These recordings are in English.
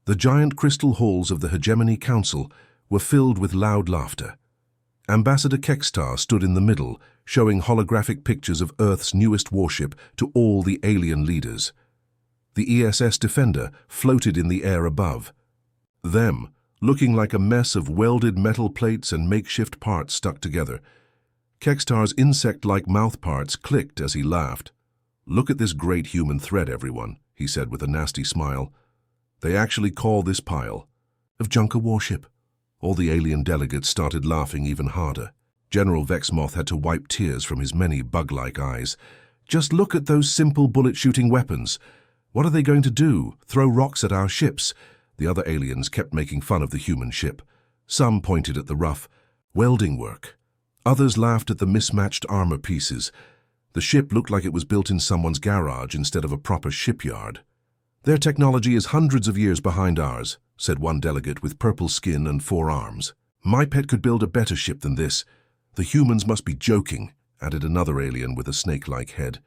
The giant crystal halls of the Hegemony Council were filled with loud laughter. Ambassador Kextar stood in the middle, showing holographic pictures of Earth's newest warship to all the alien leaders. The ESS Defender floated in the air above. Them, looking like a mess of welded metal plates and makeshift parts stuck together. Kextar's insect-like mouthparts clicked as he laughed. "Look at this great human thread, everyone," he said with a nasty smile. "They actually call this pile of junk a warship." All the alien delegates started laughing even harder. General Vexmoth had to wipe tears from his many bug-like eyes. "Just look at those simple bullet-shooting weapons. What are they going to do? Throw rocks at our ships?" The other aliens kept making fun of the human ship. Some pointed at the rough welding work. Others laughed at the mismatched armor pieces. The ship looked like it was built in someone's garage instead of a proper shipyard. "Their technology is hundreds of years behind ours," said one delegate with purple skin and 4 arms. "My pet could build a better ship than this. The humans must be joking," added another alien with a snake-like head.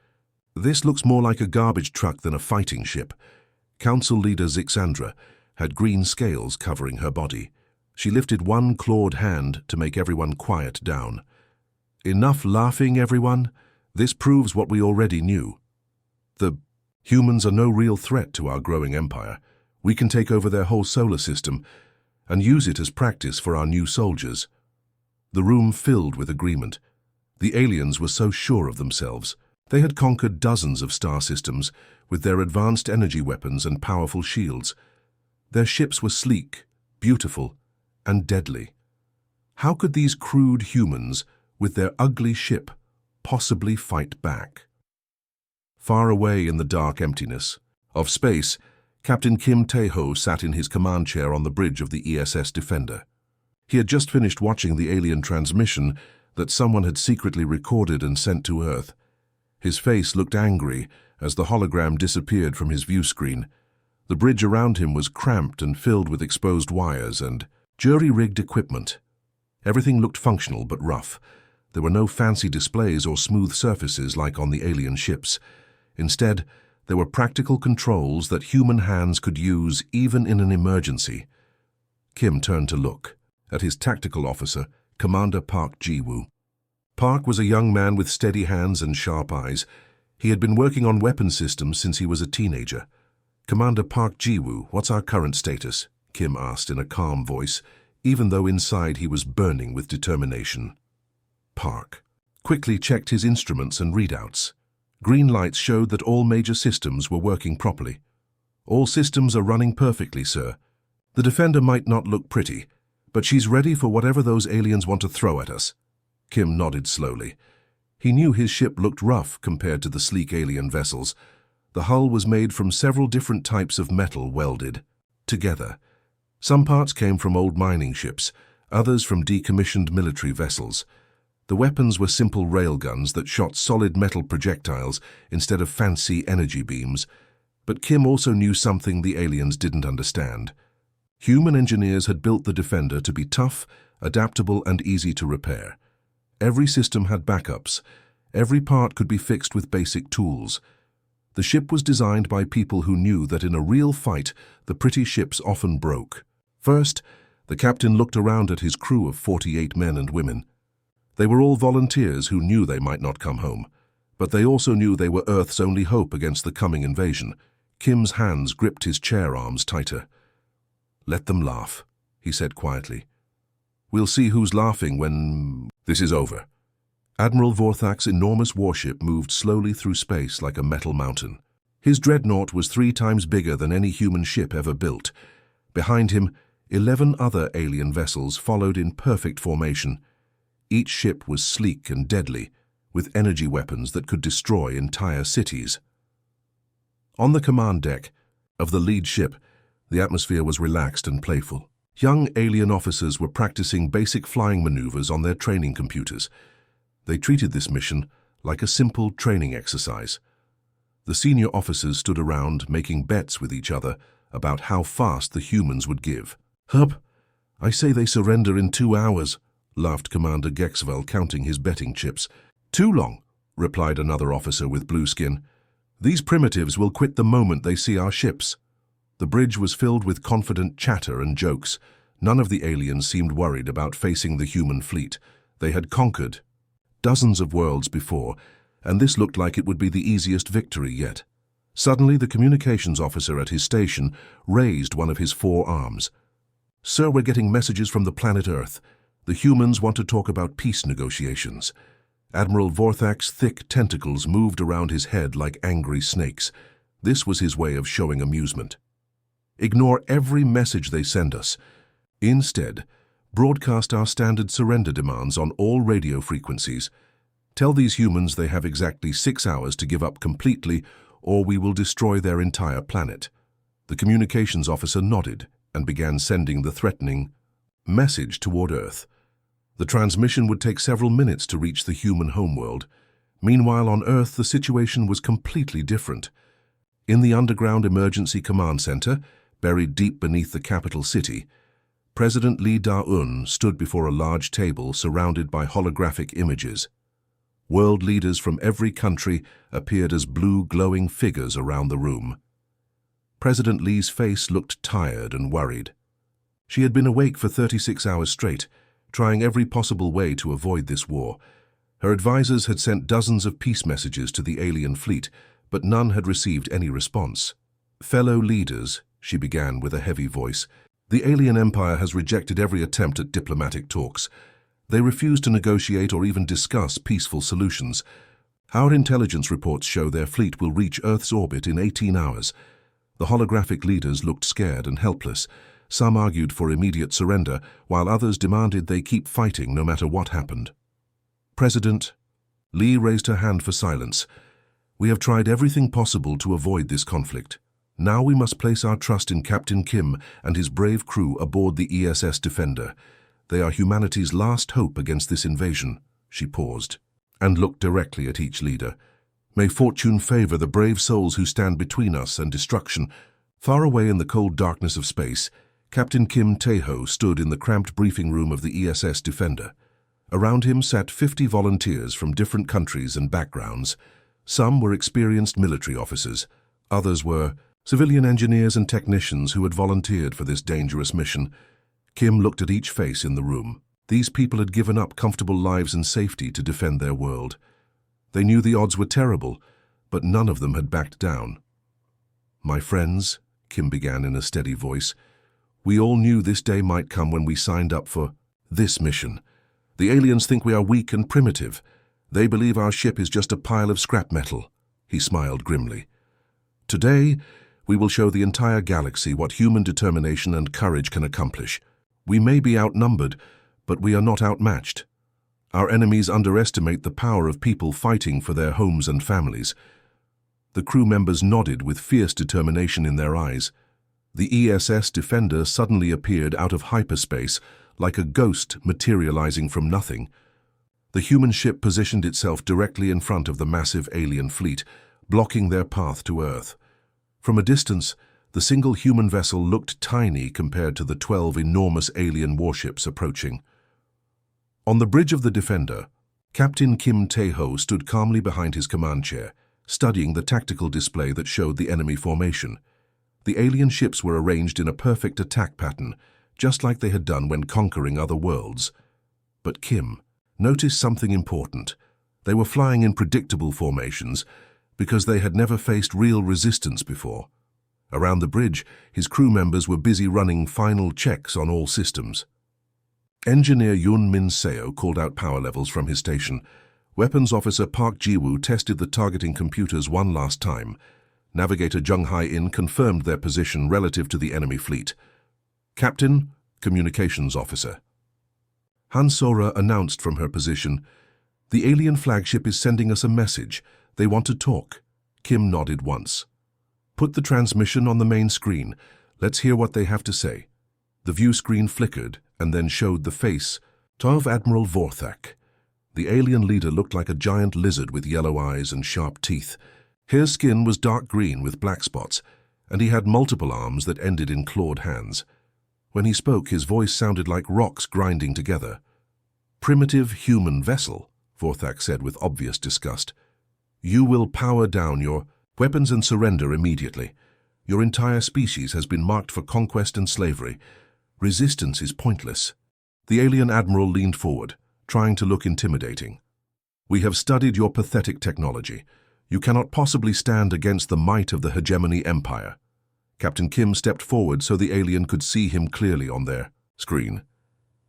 "This looks more like a garbage truck than a fighting ship." Council leader Zixandra had green scales covering her body. She lifted one clawed hand to make everyone quiet down. "Enough laughing, everyone. This proves what we already knew. The humans are no real threat to our growing empire. We can take over their whole solar system and use it as practice for our new soldiers." The room filled with agreement. The aliens were so sure of themselves. They had conquered dozens of star systems with their advanced energy weapons and powerful shields. Their ships were sleek, beautiful, and deadly. How could these crude humans, with their ugly ship, possibly fight back? Far away in the dark emptiness of space, Captain Kim Tae-ho sat in his command chair on the bridge of the ESS Defender. He had just finished watching the alien transmission that someone had secretly recorded and sent to Earth. His face looked angry as the hologram disappeared from his view screen. The bridge around him was cramped and filled with exposed wires and jury-rigged equipment. Everything looked functional but rough. There were no fancy displays or smooth surfaces like on the alien ships. Instead, there were practical controls that human hands could use even in an emergency. Kim turned to look at his tactical officer, Commander Park Ji-woo. Park was a young man with steady hands and sharp eyes. He had been working on weapon systems since he was a teenager. "Commander Park Ji-woo, what's our current status?" Kim asked in a calm voice, even though inside he was burning with determination. Park quickly checked his instruments and readouts. Green lights showed that all major systems were working properly. "All systems are running perfectly, sir. The Defender might not look pretty, but she's ready for whatever those aliens want to throw at us." Kim nodded slowly. He knew his ship looked rough compared to the sleek alien vessels. The hull was made from several different types of metal welded together. Some parts came from old mining ships, others from decommissioned military vessels. The weapons were simple railguns that shot solid metal projectiles instead of fancy energy beams. But Kim also knew something the aliens didn't understand. Human engineers had built the Defender to be tough, adaptable, and easy to repair. Every system had backups. Every part could be fixed with basic tools. The ship was designed by people who knew that in a real fight, the pretty ships often broke. First, the captain looked around at his crew of 48 men and women. They were all volunteers who knew they might not come home, but they also knew they were Earth's only hope against the coming invasion. Kim's hands gripped his chair arms tighter. "Let them laugh," he said quietly. "We'll see who's laughing when this is over." Admiral Vorthak's enormous warship moved slowly through space like a metal mountain. His dreadnought was 3 times bigger than any human ship ever built. Behind him, 11 other alien vessels followed in perfect formation. Each ship was sleek and deadly, with energy weapons that could destroy entire cities. On the command deck of the lead ship, the atmosphere was relaxed and playful. Young alien officers were practicing basic flying maneuvers on their training computers. They treated this mission like a simple training exercise. The senior officers stood around making bets with each other about how fast the humans would give. "Hub, I say they surrender in 2 hours," laughed Commander Gexwell, counting his betting chips. "Too long," replied another officer with blue skin. "These primitives will quit the moment they see our ships." The bridge was filled with confident chatter and jokes. None of the aliens seemed worried about facing the human fleet. They had conquered dozens of worlds before, and this looked like it would be the easiest victory yet. Suddenly, the communications officer at his station raised one of his four arms. "Sir, we're getting messages from the planet Earth. The humans want to talk about peace negotiations." Admiral Vorthak's thick tentacles moved around his head like angry snakes. This was his way of showing amusement. "Ignore every message they send us. Instead, broadcast our standard surrender demands on all radio frequencies. Tell these humans they have exactly 6 hours to give up completely, or we will destroy their entire planet." The communications officer nodded and began sending the threatening message toward Earth. The transmission would take several minutes to reach the human homeworld. Meanwhile, on Earth, the situation was completely different. In the underground emergency command center, buried deep beneath the capital city, President Lee Da-un stood before a large table surrounded by holographic images. World leaders from every country appeared as blue glowing figures around the room. President Lee's face looked tired and worried. She had been awake for 36 hours straight, trying every possible way to avoid this war. Her advisors had sent dozens of peace messages to the alien fleet, but none had received any response. "Fellow leaders," she began with a heavy voice, "the alien empire has rejected every attempt at diplomatic talks. They refuse to negotiate or even discuss peaceful solutions. Our intelligence reports show their fleet will reach Earth's orbit in 18 hours. The holographic leaders looked scared and helpless. Some argued for immediate surrender, while others demanded they keep fighting no matter what happened. "President," Lee raised her hand for silence, "we have tried everything possible to avoid this conflict. Now we must place our trust in Captain Kim and his brave crew aboard the ESS Defender. They are humanity's last hope against this invasion." She paused and looked directly at each leader. "May fortune favor the brave souls who stand between us and destruction." Far away in the cold darkness of space, Captain Kim Tae-ho stood in the cramped briefing room of the ESS Defender. Around him sat 50 volunteers from different countries and backgrounds. Some were experienced military officers. Others were civilian engineers and technicians who had volunteered for this dangerous mission. Kim looked at each face in the room. These people had given up comfortable lives and safety to defend their world. They knew the odds were terrible, but none of them had backed down. "My friends," Kim began in a steady voice, "we all knew this day might come when we signed up for this mission. The aliens think we are weak and primitive. They believe our ship is just a pile of scrap metal." He smiled grimly. "Today, we will show the entire galaxy what human determination and courage can accomplish. We may be outnumbered, but we are not outmatched. Our enemies underestimate the power of people fighting for their homes and families." The crew members nodded with fierce determination in their eyes. The ESS Defender suddenly appeared out of hyperspace, like a ghost materializing from nothing. The human ship positioned itself directly in front of the massive alien fleet, blocking their path to Earth. From a distance, the single human vessel looked tiny compared to the 12 enormous alien warships approaching. On the bridge of the Defender, Captain Kim Tae-ho stood calmly behind his command chair, studying the tactical display that showed the enemy formation. The alien ships were arranged in a perfect attack pattern, just like they had done when conquering other worlds. But Kim noticed something important. They were flying in predictable formations because they had never faced real resistance before. Around the bridge, his crew members were busy running final checks on all systems. Engineer Yoon Min Seo called out power levels from his station. Weapons Officer Park Ji-woo tested the targeting computers one last time. Navigator Jung Hai-in confirmed their position relative to the enemy fleet. "Captain," Communications Officer. Han Sora announced from her position, "The alien flagship is sending us a message. They want to talk." Kim nodded once. "Put the transmission on the main screen. Let's hear what they have to say." The view screen flickered and then showed the face of Admiral Vorthak. The alien leader looked like a giant lizard with yellow eyes and sharp teeth. His skin was dark green with black spots, and he had multiple arms that ended in clawed hands. When he spoke, his voice sounded like rocks grinding together. "Primitive human vessel," Vorthak said with obvious disgust. "You will power down your weapons and surrender immediately. Your entire species has been marked for conquest and slavery. Resistance is pointless." The alien admiral leaned forward, trying to look intimidating. "We have studied your pathetic technology. You cannot possibly stand against the might of the hegemony empire." Captain Kim stepped forward so the alien could see him clearly on their screen.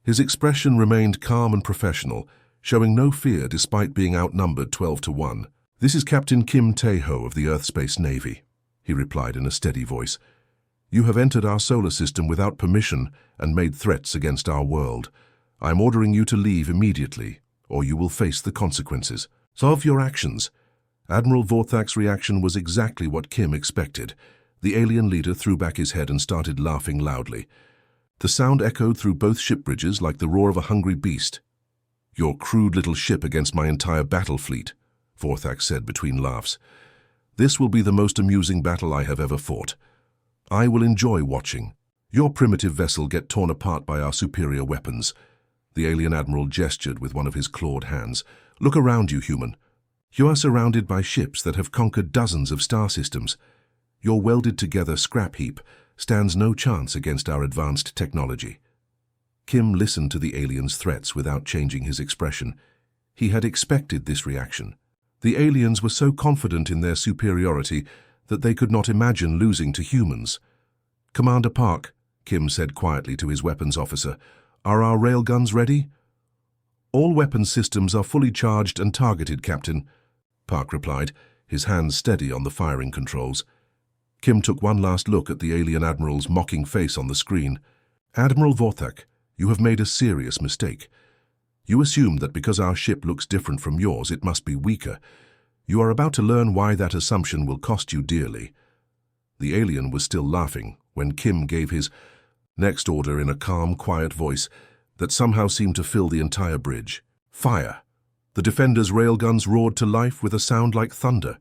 His expression remained calm and professional, showing no fear despite being outnumbered 12-1. "This is Captain Kim Tae-ho of the Earth Space Navy," he replied in a steady voice. "You have entered our solar system without permission and made threats against our world. I am ordering you to leave immediately, or you will face the consequences of your actions." Admiral Vorthak's reaction was exactly what Kim expected. The alien leader threw back his head and started laughing loudly. The sound echoed through both ship bridges like the roar of a hungry beast. "Your crude little ship against my entire battle fleet," Vorthak said between laughs. "This will be the most amusing battle I have ever fought. I will enjoy watching your primitive vessel get torn apart by our superior weapons." The alien admiral gestured with one of his clawed hands. "Look around you, human. You are surrounded by ships that have conquered dozens of star systems. Your welded-together scrap heap stands no chance against our advanced technology." Kim listened to the alien's threats without changing his expression. He had expected this reaction. The aliens were so confident in their superiority that they could not imagine losing to humans. "Commander Park," Kim said quietly to his weapons officer, "are our railguns ready?" "All weapons systems are fully charged and targeted, Captain," Park replied, his hands steady on the firing controls. Kim took one last look at the alien admiral's mocking face on the screen. "Admiral Vorthak, you have made a serious mistake. You assume that because our ship looks different from yours, it must be weaker. You are about to learn why that assumption will cost you dearly." The alien was still laughing when Kim gave his next order in a calm, quiet voice that somehow seemed to fill the entire bridge. "Fire!" The defenders' railguns roared to life with a sound like thunder.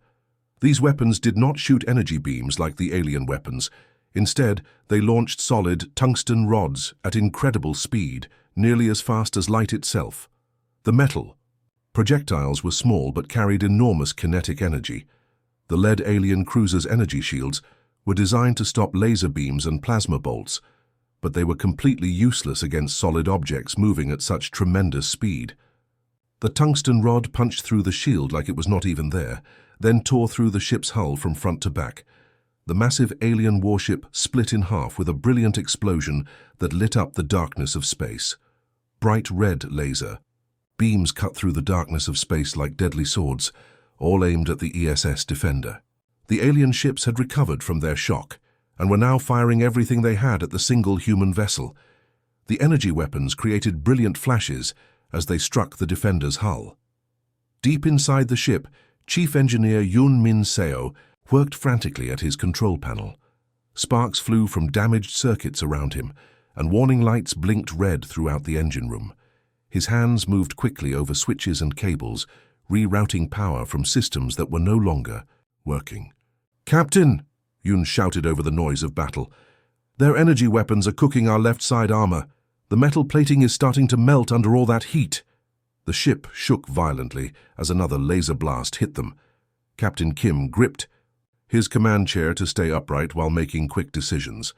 These weapons did not shoot energy beams like the alien weapons. Instead, they launched solid, tungsten rods at incredible speed, nearly as fast as light itself. The metal projectiles were small but carried enormous kinetic energy. The lead alien cruiser's energy shields were designed to stop laser beams and plasma bolts, but they were completely useless against solid objects moving at such tremendous speed. The tungsten rod punched through the shield like it was not even there, then tore through the ship's hull from front to back. The massive alien warship split in half with a brilliant explosion that lit up the darkness of space. Bright red laser beams cut through the darkness of space like deadly swords, all aimed at the ESS Defender. The alien ships had recovered from their shock and were now firing everything they had at the single human vessel. The energy weapons created brilliant flashes as they struck the Defender's hull. Deep inside the ship, Chief Engineer Yoon Min Seo worked frantically at his control panel. Sparks flew from damaged circuits around him, and warning lights blinked red throughout the engine room. His hands moved quickly over switches and cables, rerouting power from systems that were no longer working. "Captain!" Yoon shouted over the noise of battle. "Their energy weapons are cooking our left side armor. The metal plating is starting to melt under all that heat." The ship shook violently as another laser blast hit them. Captain Kim gripped his command chair to stay upright while making quick decisions.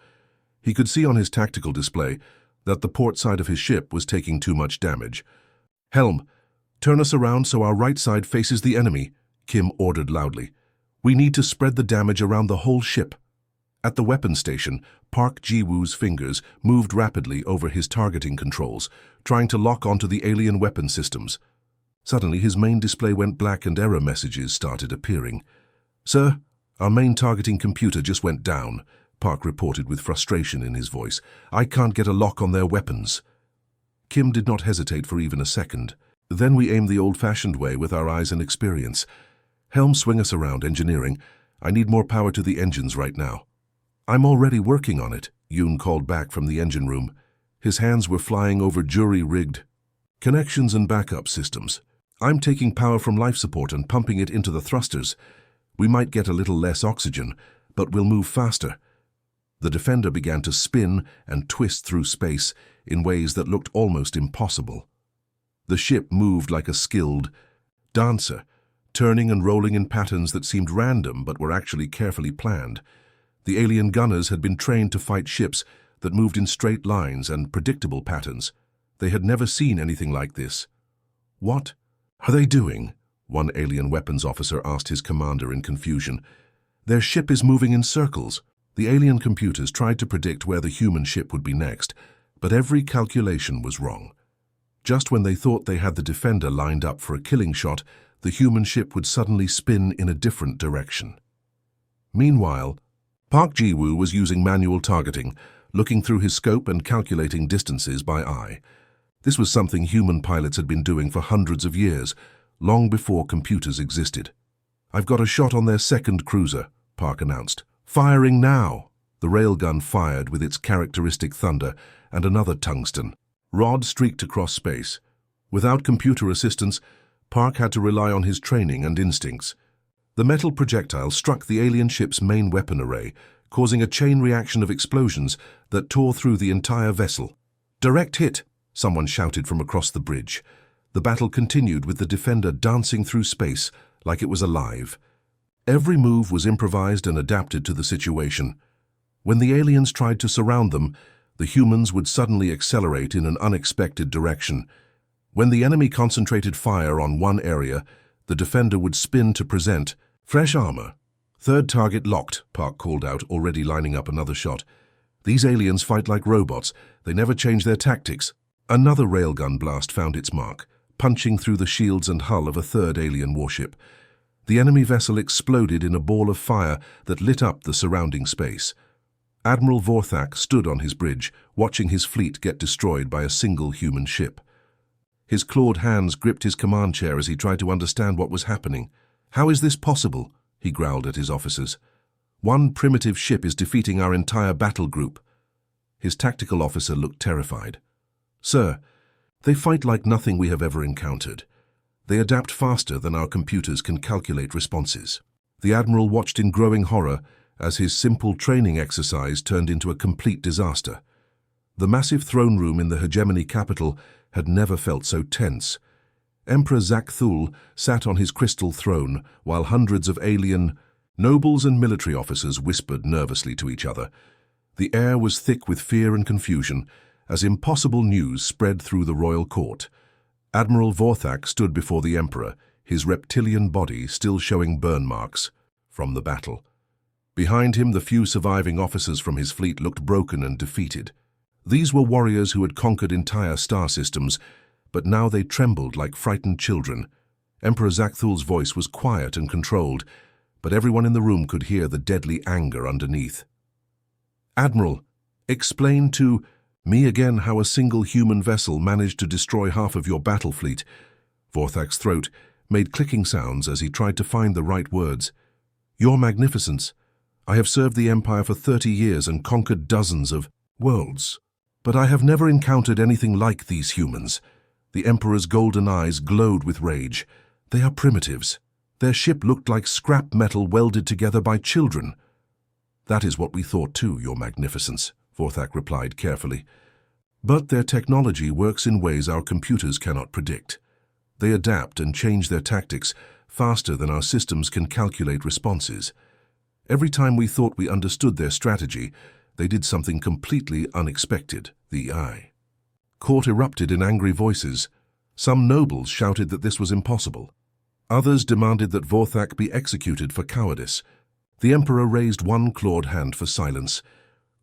He could see on his tactical display that the port side of his ship was taking too much damage. "Helm, turn us around so our right side faces the enemy," Kim ordered loudly. "We need to spread the damage around the whole ship." At the weapons station, Park Ji-woo's fingers moved rapidly over his targeting controls, trying to lock onto the alien weapon systems. Suddenly, his main display went black and error messages started appearing. "Sir, our main targeting computer just went down," Park reported with frustration in his voice. "I can't get a lock on their weapons." Kim did not hesitate for even a second. "Then we aim the old-fashioned way with our eyes and experience. Helm, swing us around, engineering. I need more power to the engines right now." "I'm already working on it," Yoon called back from the engine room. His hands were flying over jury-rigged connections and backup systems. "I'm taking power from life support and pumping it into the thrusters. We might get a little less oxygen, but we'll move faster." The Defender began to spin and twist through space in ways that looked almost impossible. The ship moved like a skilled dancer, turning and rolling in patterns that seemed random but were actually carefully planned. The alien gunners had been trained to fight ships that moved in straight lines and predictable patterns. They had never seen anything like this. "What are they doing?" one alien weapons officer asked his commander in confusion. "Their ship is moving in circles." The alien computers tried to predict where the human ship would be next, but every calculation was wrong. Just when they thought they had the defender lined up for a killing shot, the human ship would suddenly spin in a different direction. Meanwhile, Park Ji-woo was using manual targeting, looking through his scope and calculating distances by eye. This was something human pilots had been doing for hundreds of years, long before computers existed. "I've got a shot on their second cruiser," Park announced. "Firing now!" The railgun fired with its characteristic thunder, and another tungsten rod streaked across space. Without computer assistance, Park had to rely on his training and instincts. The metal projectile struck the alien ship's main weapon array, causing a chain reaction of explosions that tore through the entire vessel. "Direct hit!" someone shouted from across the bridge. The battle continued with the defender dancing through space like it was alive. Every move was improvised and adapted to the situation. When the aliens tried to surround them, the humans would suddenly accelerate in an unexpected direction. When the enemy concentrated fire on one area, the defender would spin to present fresh armor. "Third target locked," Park called out, already lining up another shot. "These aliens fight like robots. They never change their tactics." Another railgun blast found its mark, punching through the shields and hull of a third alien warship. The enemy vessel exploded in a ball of fire that lit up the surrounding space. Admiral Vorthak stood on his bridge, watching his fleet get destroyed by a single human ship. His clawed hands gripped his command chair as he tried to understand what was happening. "How is this possible?" he growled at his officers. "One primitive ship is defeating our entire battle group." His tactical officer looked terrified. "Sir, they fight like nothing we have ever encountered. They adapt faster than our computers can calculate responses." The admiral watched in growing horror as his simple training exercise turned into a complete disaster. The massive throne room in the hegemony capital had never felt so tense. Emperor Zakthul sat on his crystal throne while hundreds of alien nobles and military officers whispered nervously to each other. The air was thick with fear and confusion as impossible news spread through the royal court. Admiral Vorthak stood before the emperor, his reptilian body still showing burn marks from the battle. Behind him, the few surviving officers from his fleet looked broken and defeated. These were warriors who had conquered entire star systems, but now they trembled like frightened children. Emperor Zakthul's voice was quiet and controlled, but everyone in the room could hear the deadly anger underneath. "Admiral, explain to me again how a single human vessel managed to destroy half of your battle fleet." Vorthak's throat made clicking sounds as he tried to find the right words. "Your Magnificence, I have served the Empire for 30 years and conquered dozens of worlds, but I have never encountered anything like these humans." The Emperor's golden eyes glowed with rage. "They are primitives. Their ship looked like scrap metal welded together by children." "That is what we thought too, Your Magnificence," Vorthak replied carefully. "But their technology works in ways our computers cannot predict. They adapt and change their tactics faster than our systems can calculate responses. Every time we thought we understood their strategy, they did something completely unexpected." The court erupted in angry voices. Some nobles shouted that this was impossible. Others demanded that Vorthak be executed for cowardice. The emperor raised one clawed hand for silence.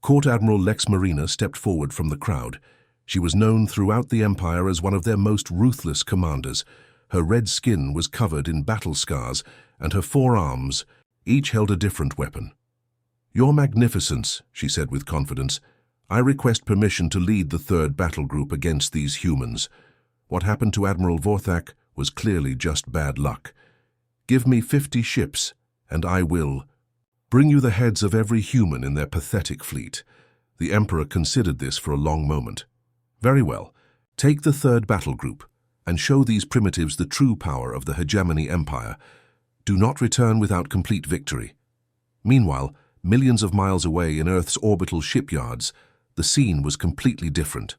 Court Admiral Lex Marina stepped forward from the crowd. She was known throughout the Empire as one of their most ruthless commanders. Her red skin was covered in battle scars, and her forearms each held a different weapon. "Your Magnificence," she said with confidence, "I request permission to lead the third battle group against these humans. What happened to Admiral Vorthak was clearly just bad luck. Give me 50 ships, and I will bring you the heads of every human in their pathetic fleet." The Emperor considered this for a long moment. "Very well. Take the third battle group and show these primitives the true power of the hegemony empire. Do not return without complete victory." Meanwhile, millions of miles away in Earth's orbital shipyards, the scene was completely different.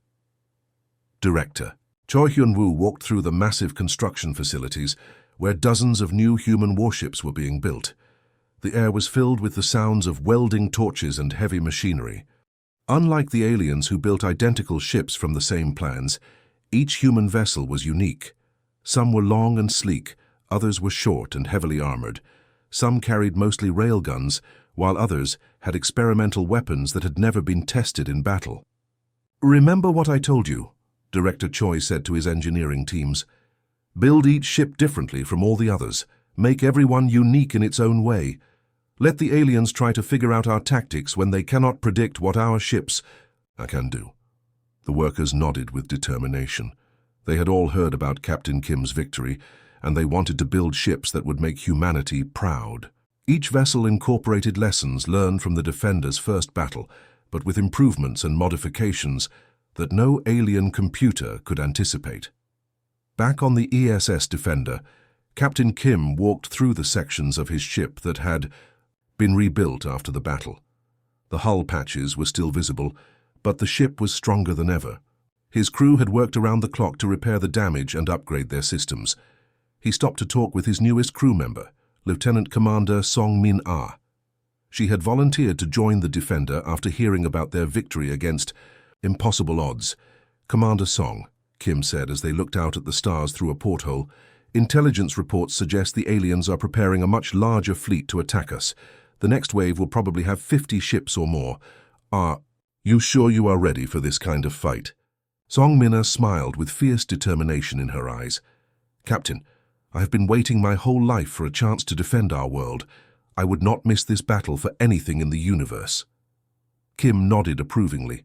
Director Choi Hyun-woo walked through the massive construction facilities where dozens of new human warships were being built. The air was filled with the sounds of welding torches and heavy machinery. Unlike the aliens who built identical ships from the same plans, each human vessel was unique. Some were long and sleek, others were short and heavily armored. Some carried mostly railguns, while others had experimental weapons that had never been tested in battle. "Remember what I told you," Director Choi said to his engineering teams. "Build each ship differently from all the others. Make everyone unique in its own way. Let the aliens try to figure out our tactics when they cannot predict what our ships can do." The workers nodded with determination. They had all heard about Captain Kim's victory, and they wanted to build ships that would make humanity proud. Each vessel incorporated lessons learned from the Defender's first battle, but with improvements and modifications that no alien computer could anticipate. Back on the ESS Defender, Captain Kim walked through the sections of his ship that had been rebuilt after the battle. The hull patches were still visible, but the ship was stronger than ever. His crew had worked around the clock to repair the damage and upgrade their systems. He stopped to talk with his newest crew member, Lieutenant Commander Song Min-ah. She had volunteered to join the Defender after hearing about their victory against impossible odds. "Commander Song," Kim said as they looked out at the stars through a porthole, "intelligence reports suggest the aliens are preparing a much larger fleet to attack us. The next wave will probably have 50 ships or more. Are you sure you are ready for this kind of fight?" Song Min-ah smiled with fierce determination in her eyes. "Captain, I have been waiting my whole life for a chance to defend our world. I would not miss this battle for anything in the universe." Kim nodded approvingly.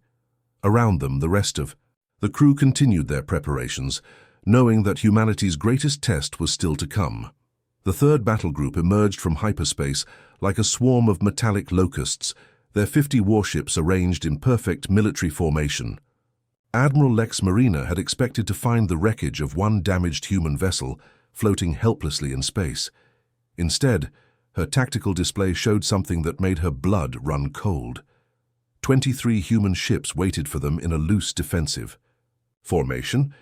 Around them, the rest of the crew continued their preparations, knowing that humanity's greatest test was still to come. The third battle group emerged from hyperspace like a swarm of metallic locusts, their 50 warships arranged in perfect military formation. Admiral Lex Marina had expected to find the wreckage of one damaged human vessel floating helplessly in space. Instead, her tactical display showed something that made her blood run cold. 23 human ships waited for them in a loose defensive formation,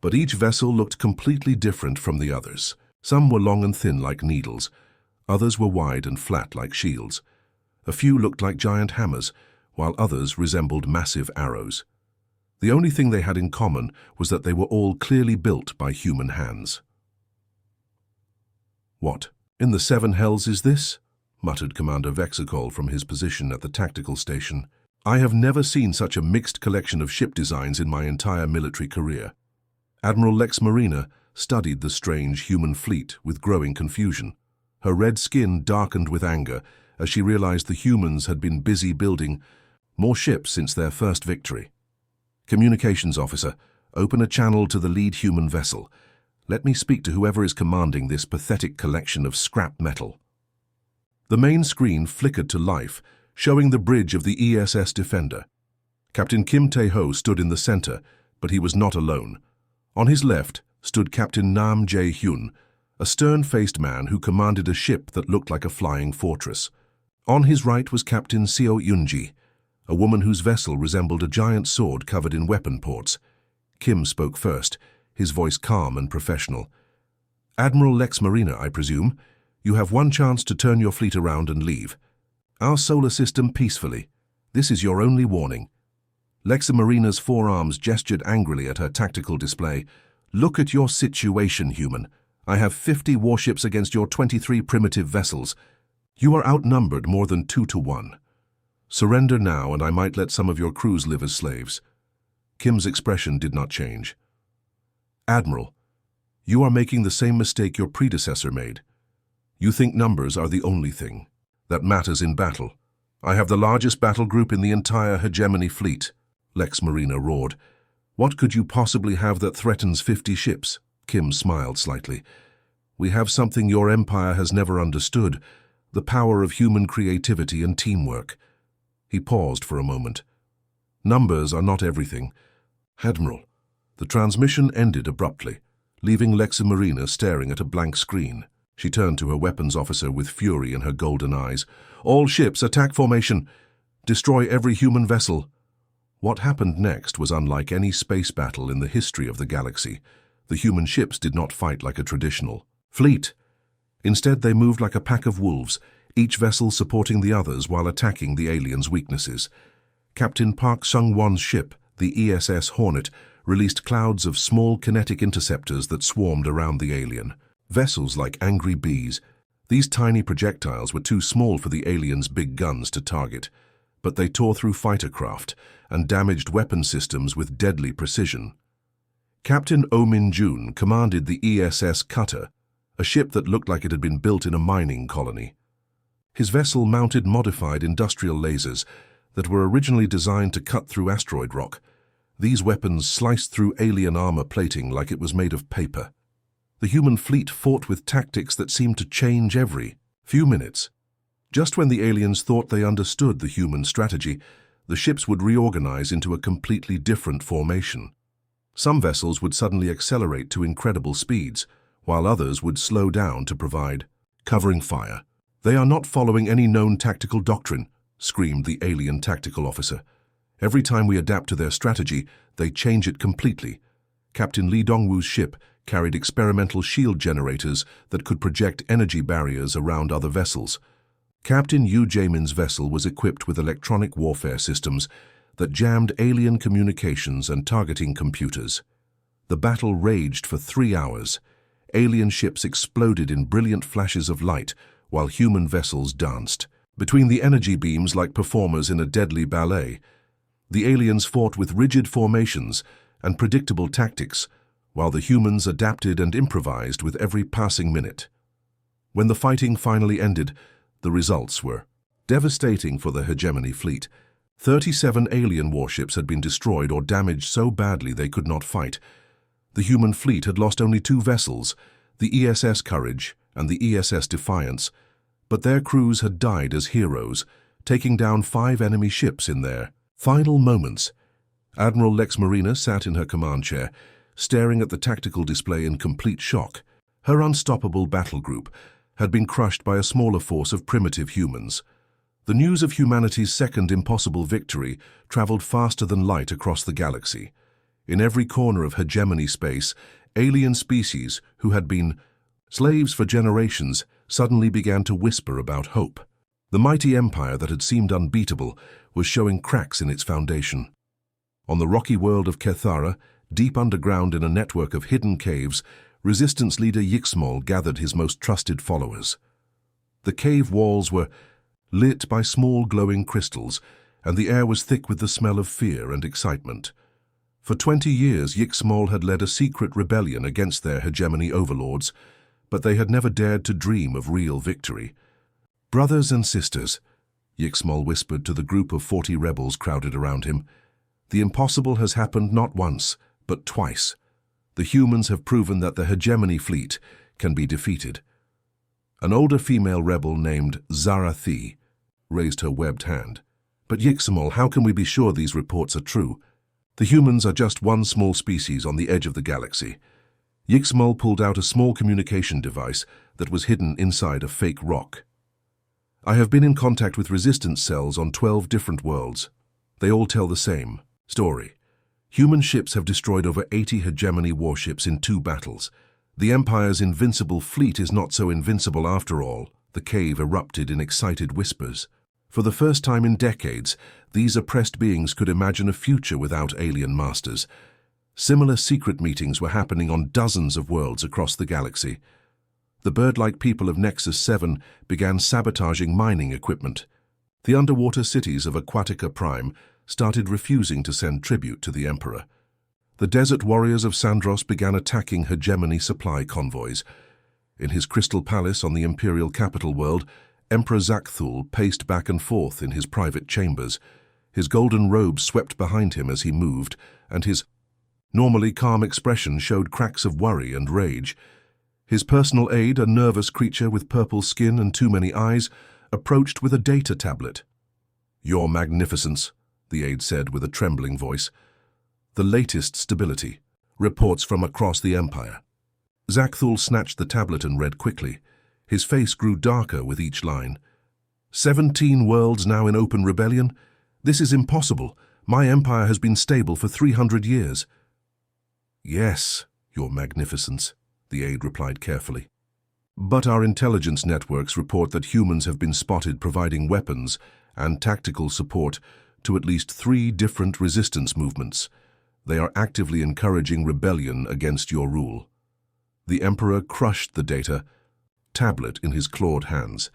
but each vessel looked completely different from the others. Some were long and thin like needles, others were wide and flat like shields. A few looked like giant hammers, while others resembled massive arrows. The only thing they had in common was that they were all clearly built by human hands. "What in the seven hells is this?" muttered Commander Vexicol from his position at the tactical station. "I have never seen such a mixed collection of ship designs in my entire military career." Admiral Lex Marina studied the strange human fleet with growing confusion. Her red skin darkened with anger as she realized the humans had been busy building more ships since their first victory. "Communications officer, open a channel to the lead human vessel. Let me speak to whoever is commanding this pathetic collection of scrap metal." The main screen flickered to life, showing the bridge of the ESS Defender. Captain Kim Tae-ho stood in the center, but he was not alone. On his left stood Captain Nam Jae-hyun, a stern-faced man who commanded a ship that looked like a flying fortress. On his right was Captain Seo Yoon-ji, a woman whose vessel resembled a giant sword covered in weapon ports. Kim spoke first, his voice calm and professional. "Admiral Lex Marina, I presume. You have one chance to turn your fleet around and leave our solar system peacefully. This is your only warning." Lex Marina's forearms gestured angrily at her tactical display. "Look at your situation, human. I have 50 warships against your 23 primitive vessels. You are outnumbered more than 2 to 1. Surrender now, and I might let some of your crews live as slaves." Kim's expression did not change. "Admiral, you are making the same mistake your predecessor made. You think numbers are the only thing that matters in battle. I have the largest battle group in the entire hegemony fleet," Lex Marina roared. "What could you possibly have that threatens 50 ships?" Kim smiled slightly. "We have something your empire has never understood, the power of human creativity and teamwork." He paused for a moment. "Numbers are not everything. Admiral." The transmission ended abruptly, leaving Lex Marina staring at a blank screen. She turned to her weapons officer with fury in her golden eyes. "All ships, attack formation! Destroy every human vessel!" What happened next was unlike any space battle in the history of the galaxy. The human ships did not fight like a traditional fleet. Instead, they moved like a pack of wolves, each vessel supporting the others while attacking the aliens' weaknesses. Captain Park Sung-won's ship, the ESS Hornet, released clouds of small kinetic interceptors that swarmed around the alien. Vessels like angry bees. These tiny projectiles were too small for the aliens' big guns to target, but they tore through fighter craft and damaged weapon systems with deadly precision. Captain Oh Min-jun commanded the ESS Cutter, a ship that looked like it had been built in a mining colony. His vessel mounted modified industrial lasers that were originally designed to cut through asteroid rock. These weapons sliced through alien armor plating like it was made of paper. The human fleet fought with tactics that seemed to change every few minutes. Just when the aliens thought they understood the human strategy, the ships would reorganize into a completely different formation. Some vessels would suddenly accelerate to incredible speeds, while others would slow down to provide covering fire. "They are not following any known tactical doctrine," screamed the alien tactical officer. "Every time we adapt to their strategy, they change it completely." Captain Lee Dongwoo's ship carried experimental shield generators that could project energy barriers around other vessels. Captain Yu Jaemin's vessel was equipped with electronic warfare systems that jammed alien communications and targeting computers. The battle raged for 3 hours. Alien ships exploded in brilliant flashes of light while human vessels danced. Between the energy beams like performers in a deadly ballet, the aliens fought with rigid formations and predictable tactics, while the humans adapted and improvised with every passing minute. When the fighting finally ended, the results were devastating for the hegemony fleet. 37 alien warships had been destroyed or damaged so badly they could not fight. The human fleet had lost only 2 vessels, the ESS Courage and the ESS Defiance, but their crews had died as heroes, taking down 5 enemy ships in their final moments. Admiral Lex Marina sat in her command chair, staring at the tactical display in complete shock. Her unstoppable battle group had been crushed by a smaller force of primitive humans. The news of humanity's second impossible victory traveled faster than light across the galaxy. In every corner of hegemony space, alien species who had been slaves for generations suddenly began to whisper about hope. The mighty empire that had seemed unbeatable was showing cracks in its foundation. On the rocky world of Kethara, deep underground in a network of hidden caves, Resistance leader Yixmol gathered his most trusted followers. The cave walls were lit by small glowing crystals, and the air was thick with the smell of fear and excitement. For 20 years, Yixmol had led a secret rebellion against their hegemony overlords, but they had never dared to dream of real victory. "Brothers and sisters," Yixmol whispered to the group of 40 rebels crowded around him, "the impossible has happened not once, but twice. The humans have proven that the hegemony fleet can be defeated." An older female rebel named Zara Thi raised her webbed hand. "But Yixmol, how can we be sure these reports are true? The humans are just one small species on the edge of the galaxy." Yixmol pulled out a small communication device that was hidden inside a fake rock. "I have been in contact with resistance cells on 12 different worlds. They all tell the same story. Human ships have destroyed over 80 hegemony warships in 2 battles. The Empire's invincible fleet is not so invincible after all." The cave erupted in excited whispers. For the first time in decades, these oppressed beings could imagine a future without alien masters. Similar secret meetings were happening on dozens of worlds across the galaxy. The bird-like people of Nexus 7 began sabotaging mining equipment. The underwater cities of Aquatica Prime started refusing to send tribute to the Emperor. The desert warriors of Sandros began attacking hegemony supply convoys. In his crystal palace on the Imperial capital world, Emperor Zakthul paced back and forth in his private chambers. His golden robes swept behind him as he moved, and his normally calm expression showed cracks of worry and rage. His personal aide, a nervous creature with purple skin and too many eyes, approached with a data tablet. "Your Magnificence," the aide said with a trembling voice. "The latest stability. Reports from across the Empire." Zakthul snatched the tablet and read quickly. His face grew darker with each line. 17 worlds now in open rebellion? This is impossible. My empire has been stable for 300 years. "Yes, Your Magnificence," the aide replied carefully. But our intelligence networks report that humans have been spotted providing weapons and tactical support to at least 3 different resistance movements. They are actively encouraging rebellion against your rule." The Emperor crushed the data tablet in his clawed hands.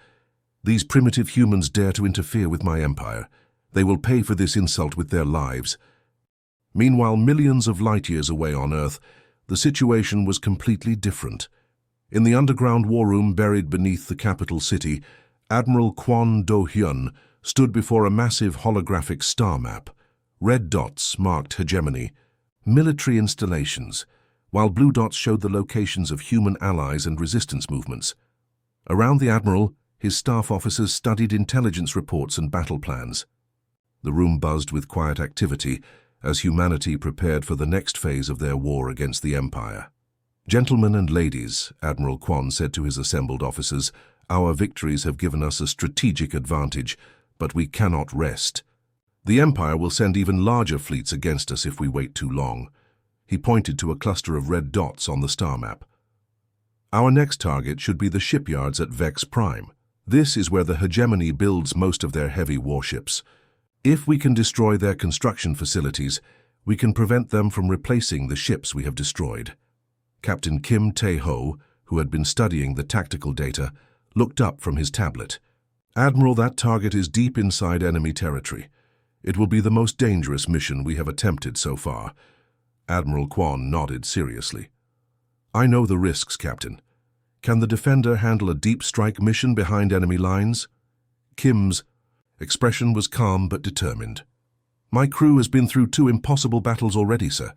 "These primitive humans dare to interfere with my empire. They will pay for this insult with their lives." Meanwhile, millions of light years away on Earth, the situation was completely different. In the underground war room buried beneath the capital city, Admiral Kwon Do-hyun stood before a massive holographic star map. Red dots marked hegemony, military installations, while blue dots showed the locations of human allies and resistance movements. Around the Admiral, his staff officers studied intelligence reports and battle plans. The room buzzed with quiet activity as humanity prepared for the next phase of their war against the Empire. "Gentlemen and ladies," Admiral Kwon said to his assembled officers, "our victories have given us a strategic advantage, but we cannot rest. The Empire will send even larger fleets against us if we wait too long." He pointed to a cluster of red dots on the star map. "Our next target should be the shipyards at Vex Prime. This is where the hegemony builds most of their heavy warships. If we can destroy their construction facilities, we can prevent them from replacing the ships we have destroyed." Captain Kim Tae-ho, who had been studying the tactical data, looked up from his tablet. "Admiral, that target is deep inside enemy territory. It will be the most dangerous mission we have attempted so far." Admiral Kwon nodded seriously. "I know the risks, Captain. Can the Defender handle a deep strike mission behind enemy lines?" Kim's expression was calm but determined. "My crew has been through 2 impossible battles already, sir.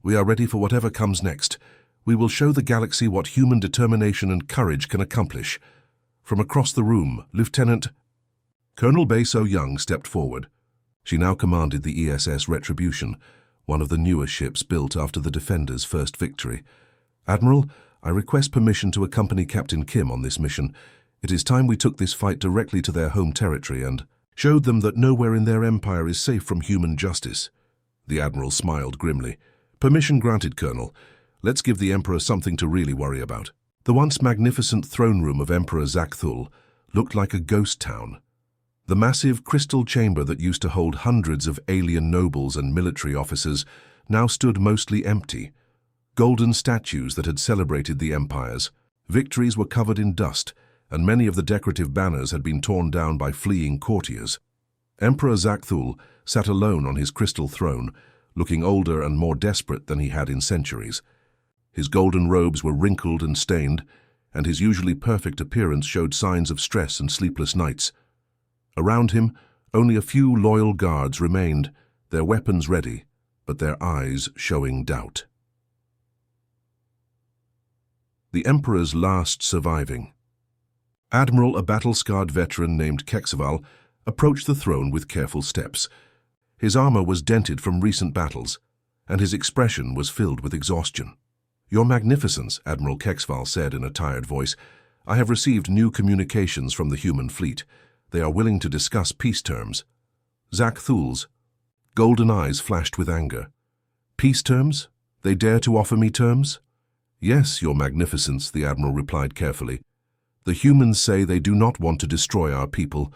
We are ready for whatever comes next. We will show the galaxy what human determination and courage can accomplish." From across the room, Lieutenant Colonel Bae So-young stepped forward. She now commanded the ESS Retribution, one of the newer ships built after the Defender's first victory. "Admiral, I request permission to accompany Captain Kim on this mission. It is time we took this fight directly to their home territory and showed them that nowhere in their empire is safe from human justice." The Admiral smiled grimly. "Permission granted, Colonel. Let's give the Emperor something to really worry about." The once magnificent throne room of Emperor Zakthul looked like a ghost town. The massive crystal chamber that used to hold hundreds of alien nobles and military officers now stood mostly empty. Golden statues that had celebrated the empires, victories were covered in dust, and many of the decorative banners had been torn down by fleeing courtiers. Emperor Zakthul sat alone on his crystal throne, looking older and more desperate than he had in centuries. His golden robes were wrinkled and stained, and his usually perfect appearance showed signs of stress and sleepless nights. Around him, only a few loyal guards remained, their weapons ready, but their eyes showing doubt. The Emperor's last surviving. Admiral, a battle-scarred veteran named Kexval, approached the throne with careful steps. His armor was dented from recent battles, and his expression was filled with exhaustion. "Your Magnificence," Admiral Kexval said in a tired voice, "I have received new communications from the human fleet. They are willing to discuss peace terms." Zakthul's golden eyes flashed with anger. "Peace terms? They dare to offer me terms?" "Yes, Your Magnificence," the Admiral replied carefully. "The humans say they do not want to destroy our people.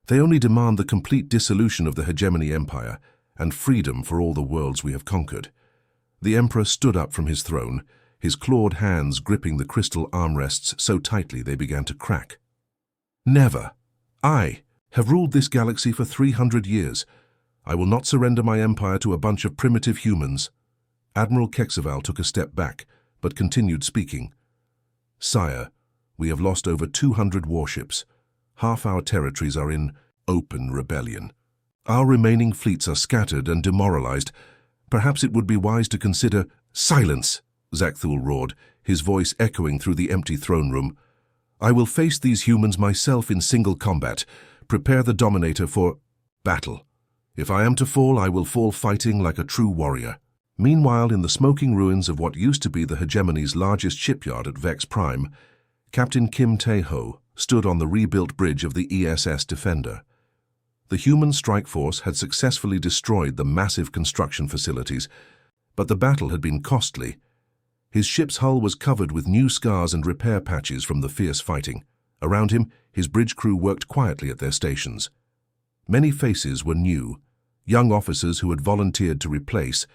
They only demand the complete dissolution of the hegemony empire and freedom for all the worlds we have conquered." The Emperor stood up from his throne, his clawed hands gripping the crystal armrests so tightly they began to crack. "Never! I have ruled this galaxy for 300 years. I will not surrender my empire to a bunch of primitive humans." Admiral Kexval took a step back, but continued speaking. "Sire, we have lost over 200 warships. Half our territories are in open rebellion. Our remaining fleets are scattered and demoralized. Perhaps it would be wise to consider—" "Silence!" Zakthul roared, his voice echoing through the empty throne room. "I will face these humans myself in single combat. Prepare the Dominator for battle. If I am to fall, I will fall fighting like a true warrior." Meanwhile, in the smoking ruins of what used to be the hegemony's largest shipyard at Vex Prime, Captain Kim Tae-ho stood on the rebuilt bridge of the ESS Defender. The human strike force had successfully destroyed the massive construction facilities, but the battle had been costly. His ship's hull was covered with new scars and repair patches from the fierce fighting. Around him, his bridge crew worked quietly at their stations. Many faces were new, young officers who had volunteered to replace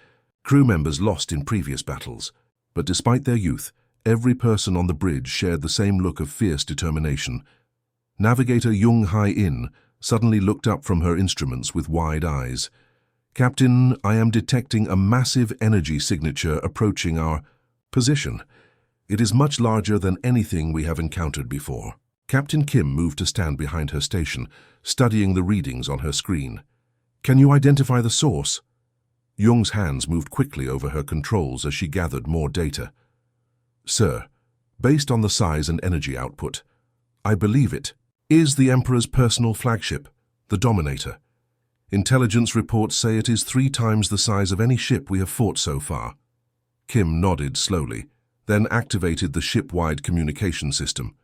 crew members lost in previous battles. But despite their youth, every person on the bridge shared the same look of fierce determination. Navigator Jung Hai-in suddenly looked up from her instruments with wide eyes. "Captain, I am detecting a massive energy signature approaching our position. It is much larger than anything we have encountered before." Captain Kim moved to stand behind her station, studying the readings on her screen. "Can you identify the source?" Jung's hands moved quickly over her controls as she gathered more data. "Sir, based on the size and energy output, I believe it is the Emperor's personal flagship, the Dominator. Intelligence reports say it is 3 times the size of any ship we have fought so far." Kim nodded slowly, then activated the ship-wide communication system.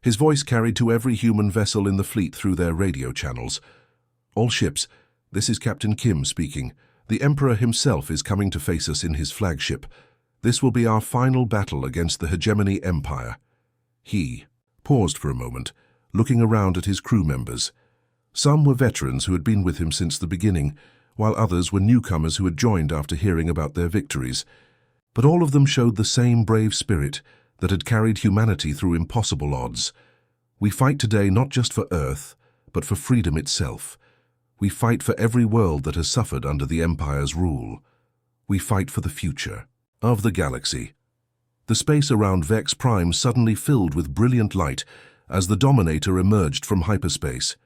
His voice carried to every human vessel in the fleet through their radio channels. "All ships, this is Captain Kim speaking. The Emperor himself is coming to face us in his flagship. This will be our final battle against the Hegemony Empire." He paused for a moment, looking around at his crew members. Some were veterans who had been with him since the beginning, while others were newcomers who had joined after hearing about their victories. But all of them showed the same brave spirit that had carried humanity through impossible odds. "We fight today not just for Earth, but for freedom itself. We fight for every world that has suffered under the Empire's rule. We fight for the future of the galaxy." The space around Vex Prime suddenly filled with brilliant light as the Dominator emerged from hyperspace.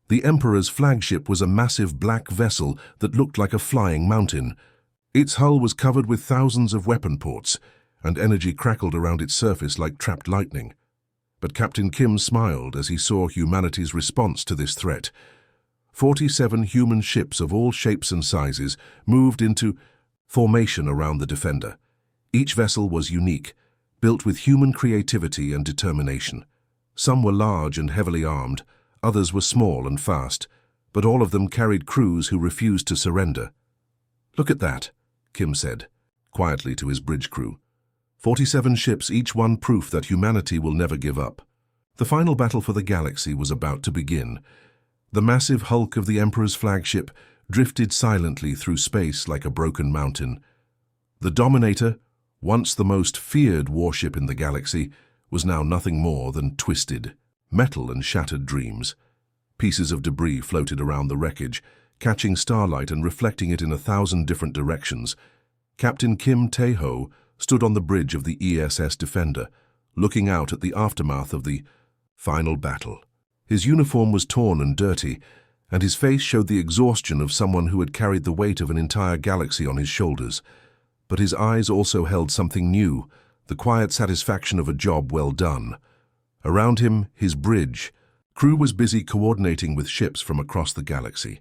The Emperor's flagship was a massive black vessel that looked like a flying mountain. Its hull was covered with thousands of weapon ports, and energy crackled around its surface like trapped lightning. But Captain Kim smiled as he saw humanity's response to this threat. 47 human ships of all shapes and sizes moved into formation around the Defender. Each vessel was unique, built with human creativity and determination. Some were large and heavily armed, others were small and fast, but all of them carried crews who refused to surrender. "Look at that," Kim said, quietly to his bridge crew. 47 ships, each one proof that humanity will never give up. The final battle for the galaxy was about to begin. The massive hulk of the Emperor's flagship drifted silently through space like a broken mountain. The Dominator, once the most feared warship in the galaxy, was now nothing more than twisted metal and shattered dreams. Pieces of debris floated around the wreckage, catching starlight and reflecting it in 1,000 different directions. Captain Kim Tae-ho stood on the bridge of the ESS Defender, looking out at the aftermath of the final battle. His uniform was torn and dirty, and his face showed the exhaustion of someone who had carried the weight of an entire galaxy on his shoulders. But his eyes also held something new, the quiet satisfaction of a job well done. Around him, his bridge, crew was busy coordinating with ships from across the galaxy.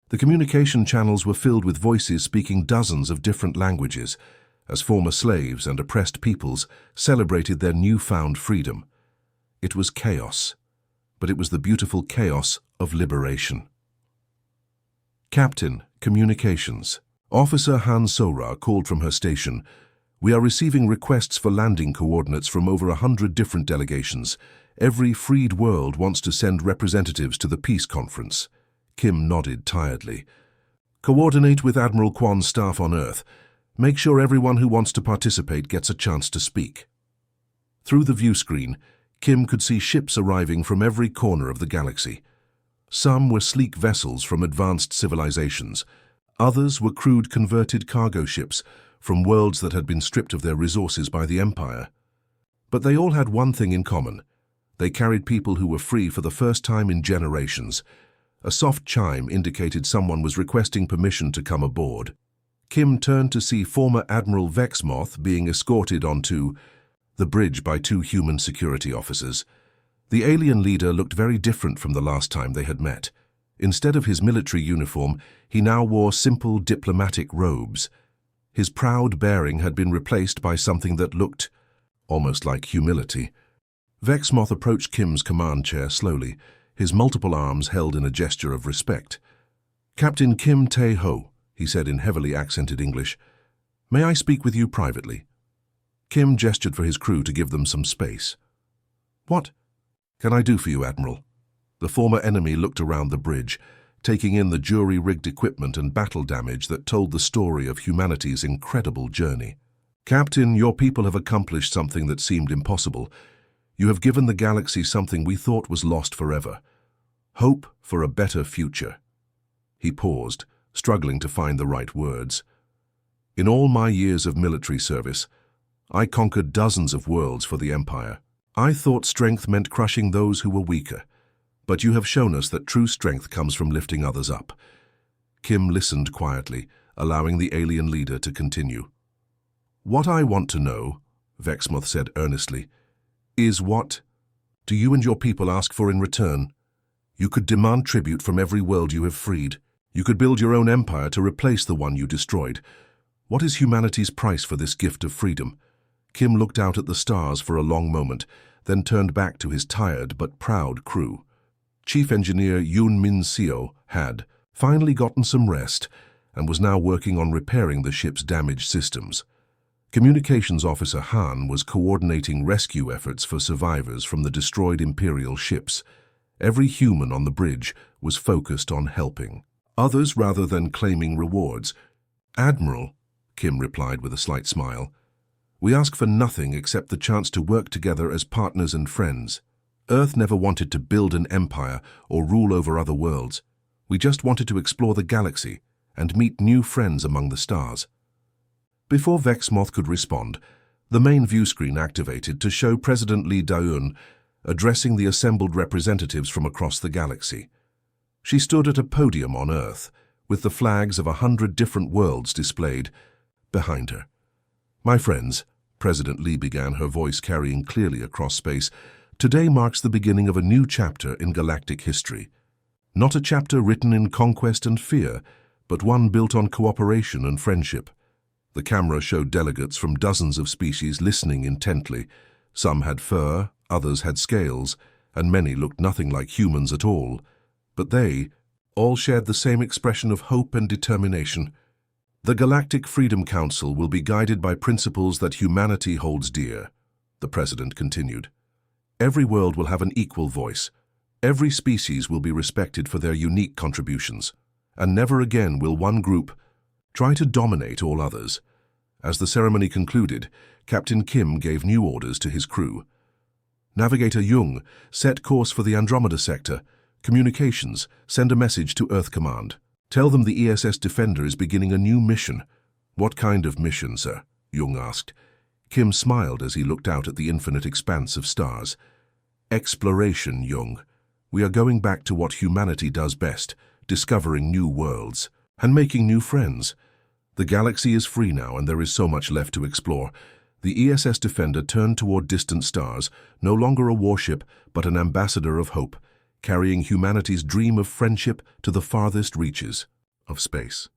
The communication channels were filled with voices speaking dozens of different languages, as former slaves and oppressed peoples celebrated their newfound freedom. It was chaos, but it was the beautiful chaos of liberation. "Captain, communications." Officer Han Sora called from her station. "We are receiving requests for landing coordinates from over 100 different delegations. Every freed world wants to send representatives to the peace conference." Kim nodded tiredly. "Coordinate with Admiral Kwan's staff on Earth. Make sure everyone who wants to participate gets a chance to speak." Through the view screen, Kim could see ships arriving from every corner of the galaxy. Some were sleek vessels from advanced civilizations. Others were crude converted cargo ships from worlds that had been stripped of their resources by the Empire. But they all had one thing in common. They carried people who were free for the first time in generations. A soft chime indicated someone was requesting permission to come aboard. Kim turned to see former Admiral Vexmoth being escorted onto the bridge by 2 human security officers. The alien leader looked very different from the last time they had met. Instead of his military uniform, he now wore simple diplomatic robes. His proud bearing had been replaced by something that looked almost like humility. Vexmoth approached Kim's command chair slowly, his multiple arms held in a gesture of respect. "Captain Kim Tae-ho," he said in heavily accented English, "may I speak with you privately?" Kim gestured for his crew to give them some space. "What can I do for you, Admiral?" The former enemy looked around the bridge, taking in the jury-rigged equipment and battle damage that told the story of humanity's incredible journey. "Captain, your people have accomplished something that seemed impossible. You have given the galaxy something we thought was lost forever. Hope for a better future." He paused, struggling to find the right words. "In all my years of military service, I conquered dozens of worlds for the Empire. I thought strength meant crushing those who were weaker. But you have shown us that true strength comes from lifting others up." Kim listened quietly, allowing the alien leader to continue. "What I want to know," Vexmoth said earnestly, "is what do you and your people ask for in return? You could demand tribute from every world you have freed. You could build your own empire to replace the one you destroyed. What is humanity's price for this gift of freedom?" Kim looked out at the stars for a long moment, then turned back to his tired but proud crew. Chief Engineer Yoon Min Seo had finally gotten some rest and was now working on repairing the ship's damaged systems. Communications Officer Han was coordinating rescue efforts for survivors from the destroyed Imperial ships. Every human on the bridge was focused on helping others rather than claiming rewards. "Admiral," Kim replied with a slight smile, "we ask for nothing except the chance to work together as partners and friends. Earth never wanted to build an empire or rule over other worlds. We just wanted to explore the galaxy and meet new friends among the stars." Before Vexmoth could respond, the main view screen activated to show President Lee Da-eun addressing the assembled representatives from across the galaxy. She stood at a podium on Earth, with the flags of 100 different worlds displayed behind her. "My friends," President Lee began, her voice carrying clearly across space, "today marks the beginning of a new chapter in galactic history. Not a chapter written in conquest and fear, but one built on cooperation and friendship." The camera showed delegates from dozens of species listening intently. Some had fur, others had scales, and many looked nothing like humans at all. But they all shared the same expression of hope and determination. "The Galactic Freedom Council will be guided by principles that humanity holds dear," the President continued. "Every world will have an equal voice. Every species will be respected for their unique contributions. And never again will one group try to dominate all others." As the ceremony concluded, Captain Kim gave new orders to his crew. "Navigator Jung, set course for the Andromeda sector. Communications, send a message to Earth Command. Tell them the ESS Defender is beginning a new mission." "What kind of mission, sir?" Jung asked. Kim smiled as he looked out at the infinite expanse of stars. "Exploration, Jung. We are going back to what humanity does best, discovering new worlds and making new friends. The galaxy is free now, and there is so much left to explore." The ESS Defender turned toward distant stars, no longer a warship, but an ambassador of hope, carrying humanity's dream of friendship to the farthest reaches of space.